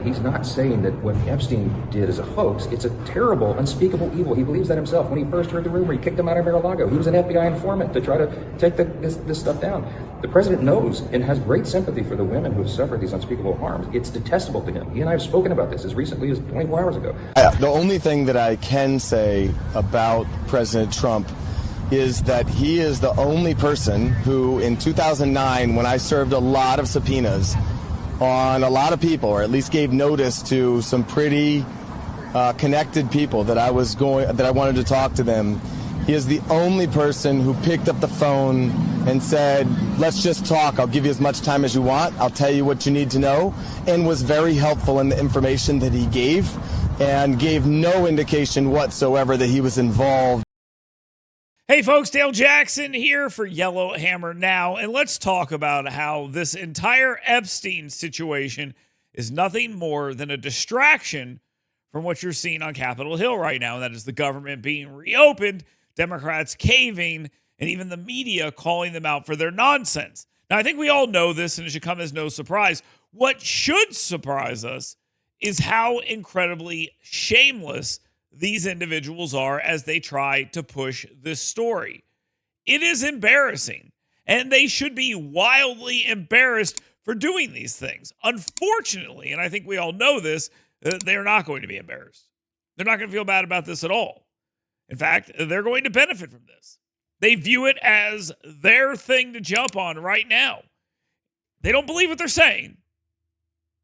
He's not saying that what Epstein did is a hoax. It's a terrible, unspeakable evil. He believes that himself. When he first heard the rumor, he kicked him out of Mar-a-Lago. He was an FBI informant to try to take this stuff down. The president knows and has great sympathy for the women who have suffered these unspeakable harms. It's detestable to him. He and I have spoken about this as recently as 24 hours ago. The only thing that I can say about President Trump is that he is the only person who, in 2009, when I served a lot of subpoenas on a lot of people, or at least gave notice to some pretty connected people that I wanted to talk to them, he is the only person who picked up the phone and said, let's just talk. I'll give you as much time as you want. I'll tell you what you need to know, and was very helpful in the information that he gave and gave no indication whatsoever that he was involved. Hey folks, Dale Jackson here for Yellowhammer Now, and let's talk about how this entire Epstein situation is nothing more than a distraction from what you're seeing on Capitol Hill right now, and that is the government being reopened, Democrats caving, and even the media calling them out for their nonsense. Now, I think we all know this, and it should come as no surprise. What should surprise us is how incredibly shameless these individuals are as they try to push this story. It is embarrassing, and they should be wildly embarrassed for doing these things. Unfortunately, and I think we all know this, they're not going to be embarrassed. They're not going to feel bad about this at all. In fact, they're going to benefit from this. They view it as their thing to jump on right now. They don't believe what they're saying.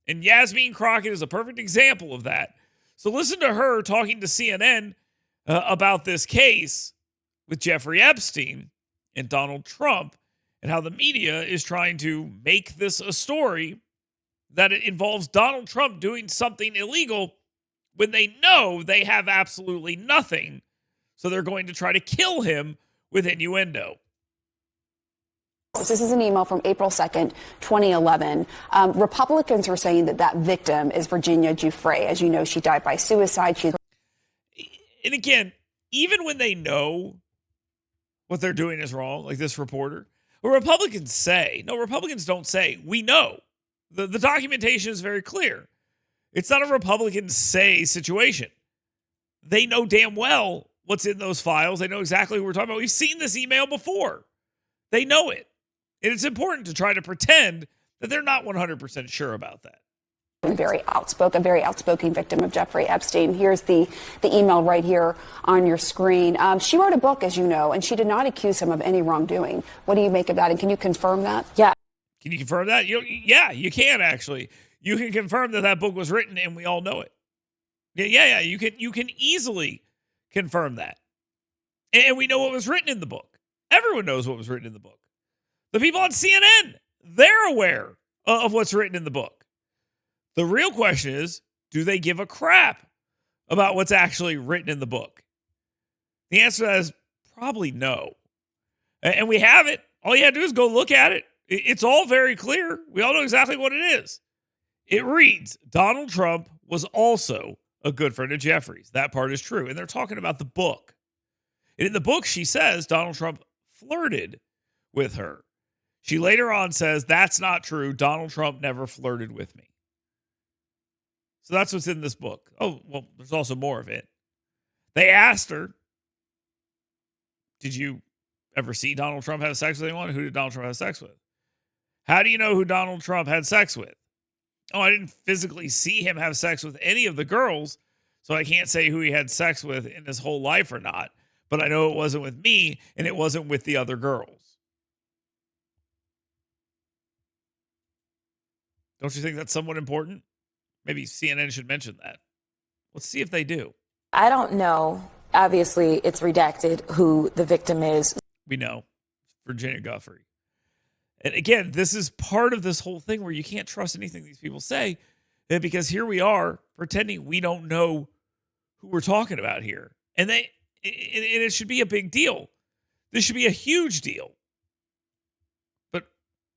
And Yasmin Crockett is a perfect example of that. So listen to her talking to CNN about this case with Jeffrey Epstein and Donald Trump, and how the media is trying to make this a story that it involves Donald Trump doing something illegal when they know they have absolutely nothing. So they're going to try to kill him with innuendo. This is an email from April 2nd, 2011. Republicans are saying that victim is Virginia Giuffre. As you know, she died by suicide. And again, even when they know what they're doing is wrong, like this reporter, what Republicans say, no, Republicans don't say, we know. The documentation is very clear. It's not a Republican say situation. They know damn well what's in those files. They know exactly who we're talking about. We've seen this email before. They know it. And it's important to try to pretend that they're not 100% sure about that. A very outspoken victim of Jeffrey Epstein. Here's the email right here on your screen. She wrote a book, as you know, and she did not accuse him of any wrongdoing. What do you make of that? And can you confirm that? Yeah. Can you confirm that? Yeah, you can actually. You can confirm that book was written, and we all know it. Yeah. You can easily confirm that. And we know what was written in the book. Everyone knows what was written in the book. The people on CNN, they're aware of what's written in the book. The real question is, do they give a crap about what's actually written in the book? The answer to that is probably no. And we have it. All you have to do is go look at it. It's all very clear. We all know exactly what it is. It reads, Donald Trump was also a good friend of Jeffrey's. That part is true. And they're talking about the book. And in the book, she says Donald Trump flirted with her. She later on says, that's not true. Donald Trump never flirted with me. So that's what's in this book. Oh, well, there's also more of it. They asked her, did you ever see Donald Trump have sex with anyone? Who did Donald Trump have sex with? How do you know who Donald Trump had sex with? Oh, I didn't physically see him have sex with any of the girls, so I can't say who he had sex with in his whole life or not. But I know it wasn't with me, and it wasn't with the other girls. Don't you think that's somewhat important? Maybe CNN should mention that. Let's see if they do. I don't know. Obviously, it's redacted who the victim is. We know. Virginia Giuffre. And again, this is part of this whole thing where you can't trust anything these people say, because here we are pretending we don't know who we're talking about here. And it should be a big deal. This should be a huge deal. But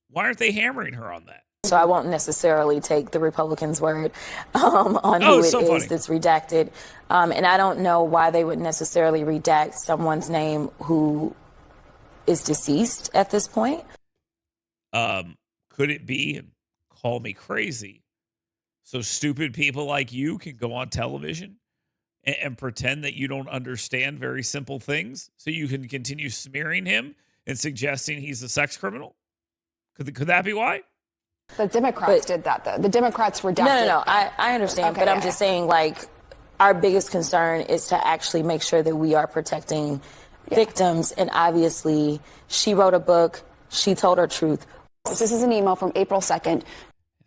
why aren't they hammering her on that? So I won't necessarily take the Republicans' word on who it is that's redacted. And I don't know why they would necessarily redact someone's name who is deceased at this point. Could it be, and call me crazy, so stupid people like you can go on television and pretend that you don't understand very simple things so you can continue smearing him and suggesting he's a sex criminal? Could that be why? The Democrats did that, though. The Democrats redacted. No. I understand, okay, but I'm just saying, like, our biggest concern is to actually make sure that we are protecting victims. And obviously, she wrote a book. She told her truth. This is an email from April 2nd.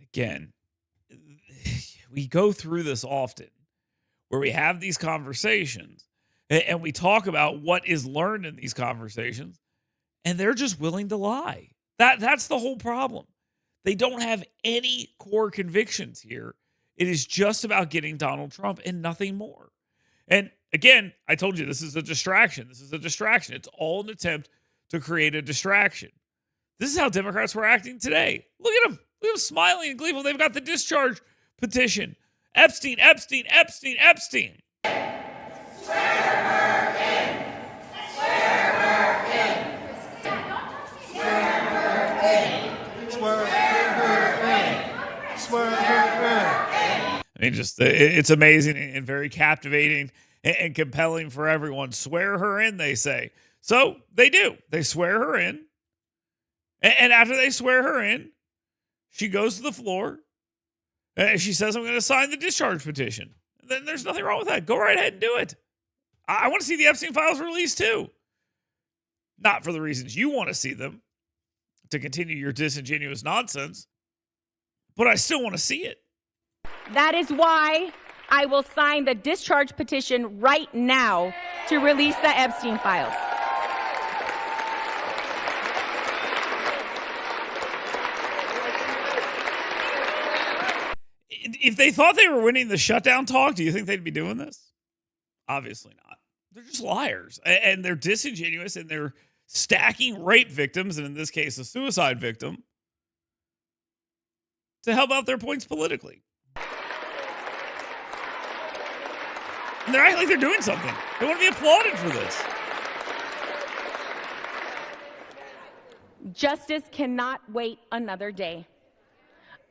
Again, we go through this often where we have these conversations and we talk about what is learned in these conversations, and they're just willing to lie. That's the whole problem. They don't have any core convictions here. It is just about getting Donald Trump and nothing more. And again, I told you this is a distraction. This is a distraction. It's all an attempt to create a distraction. This is how Democrats were acting today. Look at them. Look at them smiling and gleeful. They've got the discharge petition. Epstein. Swear her in. Swear her in. Swear her in. Swear her in. Swear her in. I mean, just it's amazing and very captivating and compelling for everyone. Swear her in, they say. So they do. They swear her in. And after they swear her in, she goes to the floor and she says, I'm going to sign the discharge petition. Then there's nothing wrong with that. Go right ahead and do it. I want to see the Epstein files released too. Not for the reasons you want to see them, to continue your disingenuous nonsense, but I still want to see it. That is why I will sign the discharge petition right now to release the Epstein files. If they thought they were winning the shutdown talk, do you think they'd be doing this? Obviously not. They're just liars, and they're disingenuous, and they're stacking rape victims, and in this case, a suicide victim, to help out their points politically. And they're acting like they're doing something. They want to be applauded for this. Justice cannot wait another day.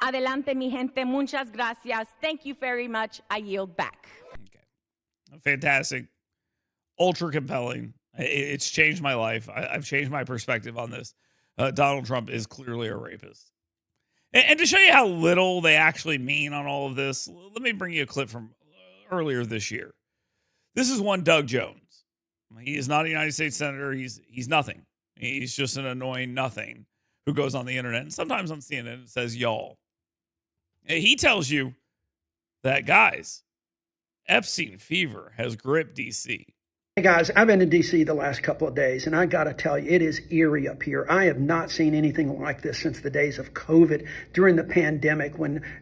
Adelante, mi gente. Muchas gracias. Thank you very much. I yield back. Okay. Fantastic. Ultra compelling. It's changed my life. I've changed my perspective on this. Donald Trump is clearly a rapist. And to show you how little they actually mean on all of this, let me bring you a clip from earlier this year. This is one Doug Jones. He is not a United States Senator. He's nothing. He's just an annoying nothing who goes on the internet. And sometimes on CNN it says y'all. He tells you that, guys, Epstein fever has gripped D.C. Hey guys, I've been in D.C. the last couple of days, and I got to tell you, it is eerie up here. I have not seen anything like this since the days of COVID during the pandemic,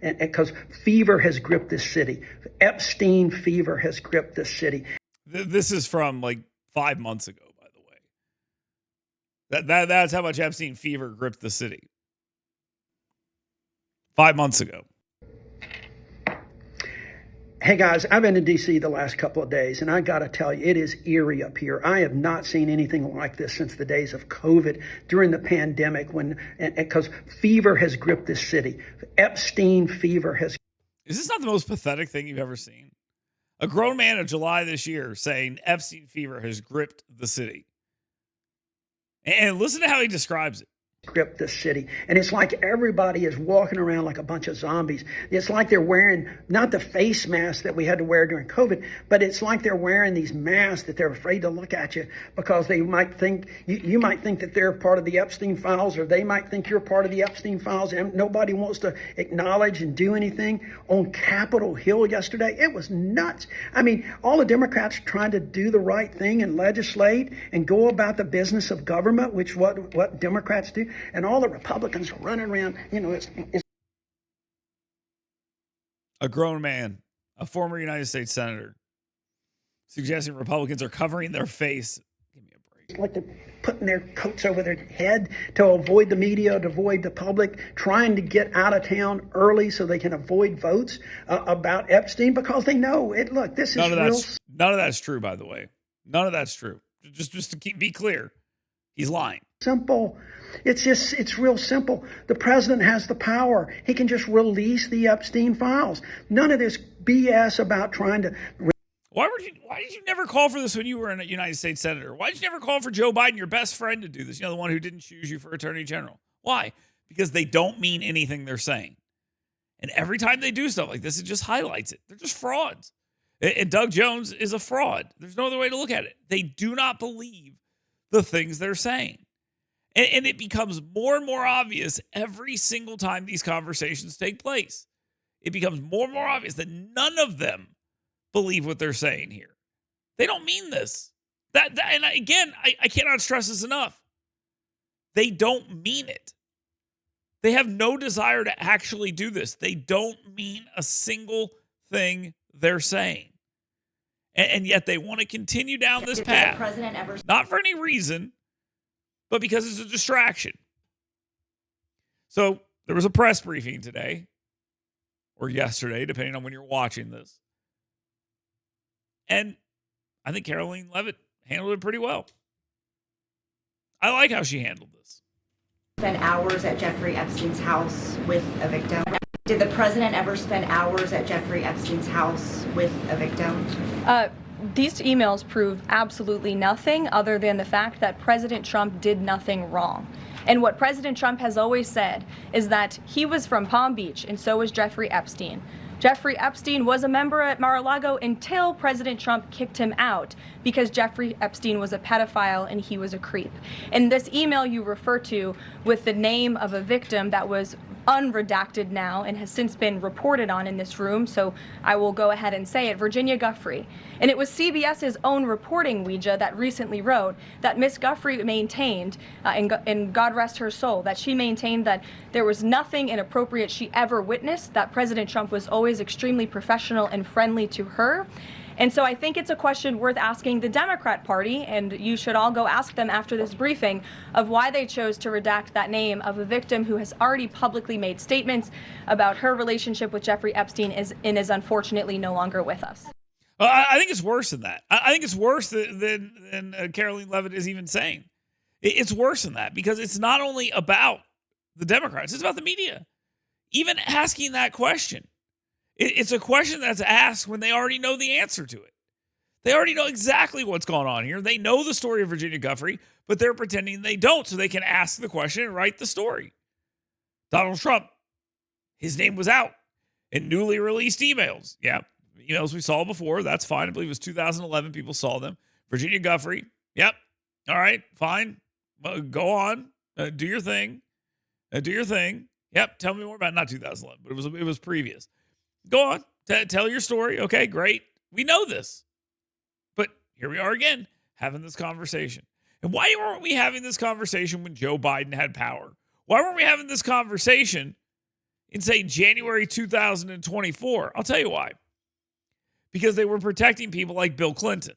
because fever has gripped this city. Epstein fever has gripped this city. This is from like 5 months ago, by the way. That's how much Epstein fever gripped the city. 5 months ago. Hey guys, I've been in D.C. the last couple of days, and I got to tell you, it is eerie up here. I have not seen anything like this since the days of COVID during the pandemic, because fever has gripped this city. Epstein fever has. Is this not the most pathetic thing you've ever seen? A grown man in July this year saying Epstein fever has gripped the city. And listen to how he describes it. Gripped this city, and it's like everybody is walking around like a bunch of zombies. It's like they're wearing not the face mask that we had to wear during COVID, but it's like they're wearing these masks that they're afraid to look at you because they might think you might think that they're part of the Epstein files, or they might think you're part of the Epstein files, and nobody wants to acknowledge and do anything. On Capitol Hill yesterday, it was nuts. I mean, all the Democrats trying to do the right thing and legislate and go about the business of government, which what Democrats do. And all the Republicans are running around, it's a grown man, a former United States Senator, suggesting Republicans are covering their face. Give me a break. Like they're putting their coats over their head to avoid the media, to avoid the public, trying to get out of town early so they can avoid votes about Epstein because they know it. Look, this is real. None of that's true, by the way. None of that's true. Just to be clear, he's lying. Simple. It's real simple. The president has the power. He can just release the Epstein files. None of this BS about trying to. Why did you never call for this when you were a United States Senator? Why did you never call for Joe Biden, your best friend, to do this? You know, the one who didn't choose you for Attorney General. Why? Because they don't mean anything they're saying. And every time they do stuff like this, it just highlights it. They're just frauds. And Doug Jones is a fraud. There's no other way to look at it. They do not believe the things they're saying. And it becomes more and more obvious every single time these conversations take place. It becomes more and more obvious that none of them believe what they're saying here. They don't mean this. I cannot stress this enough. They don't mean it. They have no desire to actually do this. They don't mean a single thing they're saying. And yet they want to continue down this path. Not for any reason, but because it's a distraction. So there was a press briefing today, or yesterday, depending on when you're watching this. And I think Karoline Leavitt handled it pretty well. I like how she handled this. Spend hours at Jeffrey Epstein's house with a victim. Did the president ever spend hours at Jeffrey Epstein's house with a victim? These emails prove absolutely nothing other than the fact that President Trump did nothing wrong. And what President Trump has always said is that he was from Palm Beach, and so was Jeffrey Epstein. Jeffrey Epstein was a member at Mar-a-Lago until President Trump kicked him out because Jeffrey Epstein was a pedophile and he was a creep. And this email you refer to with the name of a victim that was unredacted now and has since been reported on in this room, so I will go ahead and say it, Virginia Giuffre. And it was CBS's own reporting, Ouija, that recently wrote that Miss Giuffre maintained, and God rest her soul, that she maintained that there was nothing inappropriate she ever witnessed, that President Trump was always extremely professional and friendly to her. And so I think it's a question worth asking the Democrat Party, and you should all go ask them after this briefing, of why they chose to redact that name of a victim who has already publicly made statements about her relationship with Jeffrey Epstein and is unfortunately no longer with us. Well, I think it's worse than that. I think it's worse than Karoline Leavitt is even saying. It's worse than that because it's not only about the Democrats, it's about the media. Even asking that question. It's a question that's asked when they already know the answer to it. They already know exactly what's going on here. They know the story of Virginia Giuffre, but they're pretending they don't so they can ask the question and write the story. Donald Trump, his name was out in newly released emails. Yeah, emails we saw before. That's fine. I believe it was 2011. People saw them. Virginia Giuffre. Yep. All right. Fine. Go on. Do your thing. Do your thing. Yep. Tell me more about not 2011, but it was previous. Go on. Tell your story. Okay, great. We know this. But here we are again, having this conversation. And why weren't we having this conversation when Joe Biden had power? Why weren't we having this conversation in, say, January 2024? I'll tell you why. Because they were protecting people like Bill Clinton.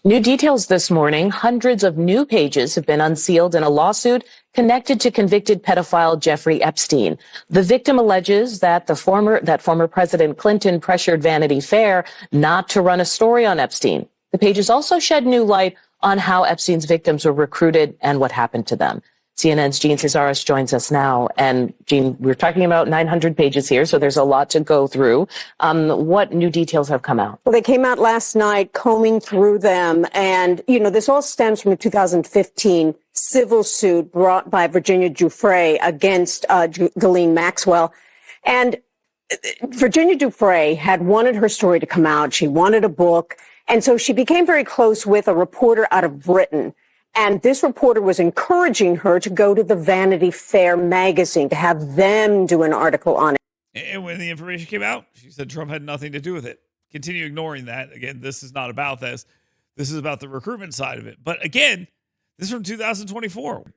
New details this morning. Hundreds of new pages have been unsealed in a lawsuit connected to convicted pedophile Jeffrey Epstein. The victim alleges that former President Clinton pressured Vanity Fair not to run a story on Epstein. The pages also shed new light on how Epstein's victims were recruited and what happened to them. CNN's Gene Cesaris joins us now. And Gene, we're talking about 900 pages here, so there's a lot to go through. What new details have come out? Well, they came out last night, combing through them. And, this all stems from a 2015 civil suit brought by Virginia Giuffre against Ghislaine Maxwell. And Virginia Giuffre had wanted her story to come out. She wanted a book. And so she became very close with a reporter out of Britain. And this reporter was encouraging her to go to the Vanity Fair magazine to have them do an article on it. And when the information came out, she said Trump had nothing to do with it. Continue ignoring that. Again, this is not about this. This is about the recruitment side of it. But again, this is from 2024.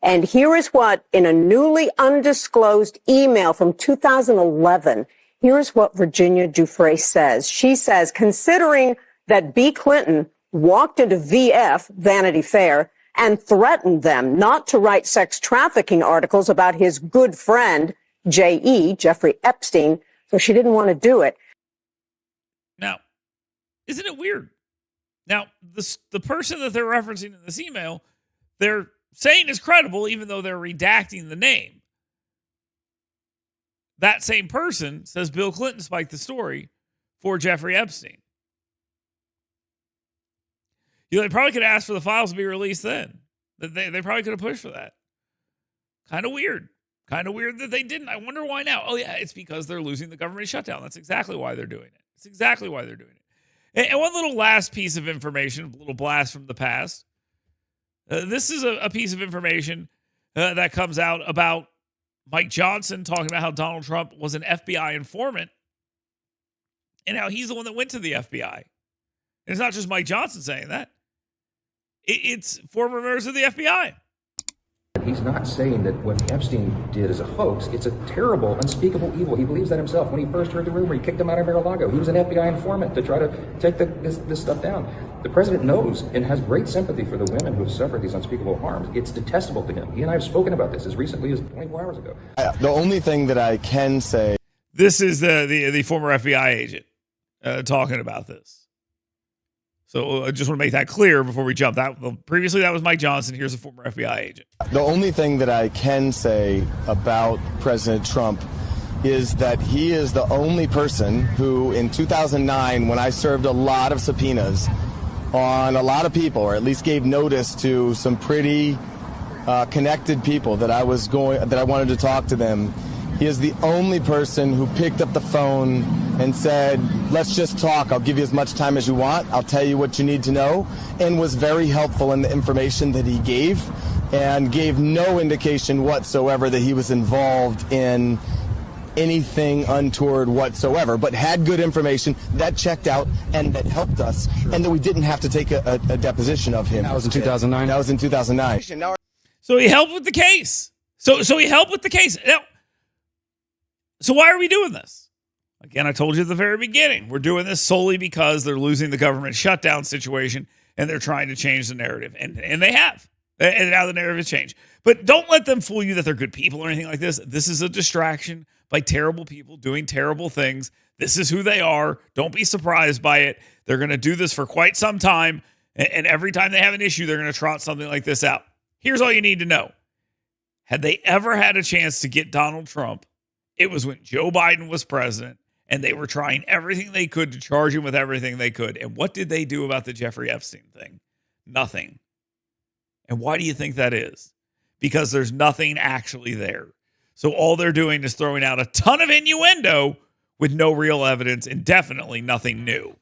And here is what, in a newly undisclosed email from 2011, here's what Virginia Giuffre says. She says, considering that B. Clinton walked into VF, Vanity Fair, and threatened them not to write sex trafficking articles about his good friend, J.E., Jeffrey Epstein, so she didn't want to do it. Now, isn't it weird? Now, the person that they're referencing in this email, they're saying is credible, even though they're redacting the name. That same person says Bill Clinton spiked the story for Jeffrey Epstein. They probably could ask for the files to be released then. They probably could have pushed for that. Kind of weird. Kind of weird that they didn't. I wonder why now. Oh, yeah, it's because they're losing the government shutdown. That's exactly why they're doing it. It's exactly why they're doing it. And one little last piece of information, a little blast from the past. This is a piece of information that comes out about Mike Johnson talking about how Donald Trump was an FBI informant and how he's the one that went to the FBI. And it's not just Mike Johnson saying that. It's former members of the FBI. He's not saying that what Epstein did is a hoax. It's a terrible, unspeakable evil. He believes that himself. When he first heard the rumor, he kicked him out of Mar-a-Lago. He was an FBI informant to try to take this stuff down. The president knows and has great sympathy for the women who have suffered these unspeakable harms. It's detestable to him. He and I have spoken about this as recently as 24 hours ago. The only thing that I can say... This is the former FBI agent talking about this. So I just want to make that clear before we jump. Previously, that was Mike Johnson. Here's a former FBI agent. The only thing that I can say about President Trump is that he is the only person who, in 2009, when I served a lot of subpoenas on a lot of people, or at least gave notice to some pretty connected people that I wanted to talk to them, he is the only person who picked up the phone and said, let's just talk. I'll give you as much time as you want. I'll tell you what you need to know, and was very helpful in the information that he gave and gave no indication whatsoever that he was involved in anything untoward whatsoever, but had good information that checked out and that helped us, and that we didn't have to take a deposition of him. That was in 2009? That was in 2009. So he helped with the case. So he helped with the case. Now, so why are we doing this? Again, I told you at the very beginning, we're doing this solely because they're losing the government shutdown situation and they're trying to change the narrative. And they have. And now the narrative has changed. But don't let them fool you that they're good people or anything like this. This is a distraction by terrible people doing terrible things. This is who they are. Don't be surprised by it. They're going to do this for quite some time. And every time they have an issue, they're going to trot something like this out. Here's all you need to know. Had they ever had a chance to get Donald Trump, it was when Joe Biden was president, and they were trying everything they could to charge him with everything they could. And what did they do about the Jeffrey Epstein thing? Nothing. And why do you think that is? Because there's nothing actually there. So all they're doing is throwing out a ton of innuendo with no real evidence and definitely nothing new.